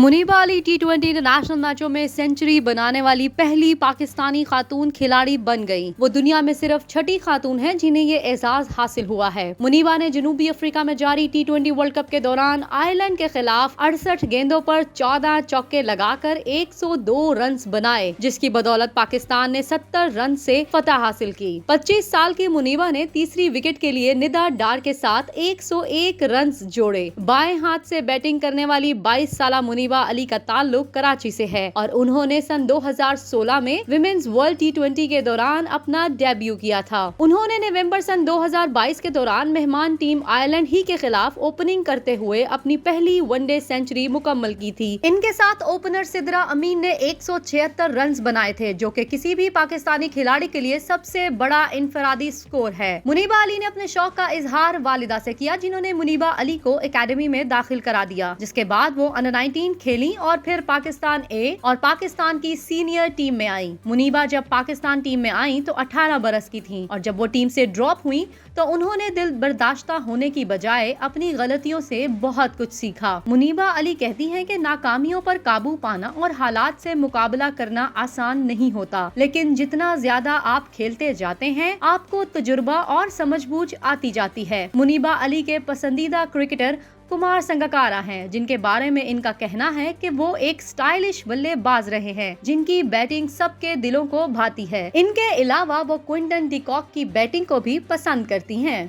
Muniba Ali T20 international मैचों में century बनाने वाली पहली पाकिस्तानी खातून खिलाड़ी बन गई। वो दुनिया में सिर्फ छठी खातून हैं जिन्हें ये एजाज हासिल हुआ है। मुनीबा ने जनूबी अफ्रीका में जारी T20 वर्ल्ड कप के दौरान आयरलैंड के खिलाफ 68 गेंदों पर 14 चौके लगाकर 102 रन बनाए, जिसकी बदौलत पाकिस्तान ने 70 रन से फतह हासिल की। 25 साल की मुनीबा ने तीसरी विकेट के लिए निदा डार के साथ 101 रन जोड़े। बाएं हाथ से बैटिंग करने वाली 22 साल मुनीबा अली का ताल्लुक कराची से है और उन्होंने सन 2016 में विमेन्स वर्ल्ड T20 के दौरान अपना डेब्यू किया था। उन्होंने नवंबर सन 2022 के दौरान मेहमान टीम आयरलैंड ही के खिलाफ ओपनिंग करते हुए अपनी पहली वनडे सेंचुरी मुकम्मल की थी। इनके साथ ओपनर सिद्रा अमीन ने 176 रन बनाए थे, जो कि किसी भी पाकिस्तानी खिलाड़ी के लिए सबसे बड़ा इनफरादी स्कोर है। मुनीबा अली ने अपने शौक का इजहार वालिदा से किया, जिन्होंने मुनीबा अली को एकेडमी में दाखिल करा दिया, जिसके बाद वो अंडर 19 खेली और फिर पाकिस्तान ए और पाकिस्तान की सीनियर टीम में आई। मुनीबा जब पाकिस्तान टीम में आई तो 18 बरस की थी और जब वो टीम से ड्रॉप हुई तो उन्होंने दिल बर्दाश्ता होने की बजाय अपनी गलतियों से बहुत कुछ सीखा। मुनीबा अली कहती हैं कि नाकामियों पर काबू पाना और हालात से मुकाबला करना आसान नहीं होता, लेकिन जितना ज्यादा आप खेलते जाते हैं आपको तजुर्बा और समझबूझ आती जाती है। मुनीबा अली के पसंदीदा क्रिकेटर कुमार संगकारा हैं, जिनके बारे में इनका कहना है कि वो एक स्टाइलिश बल्लेबाज रहे हैं जिनकी बैटिंग सबके दिलों को भाती है। इनके अलावा वो क्विंटन डी कॉक की बैटिंग को भी पसंद करती हैं।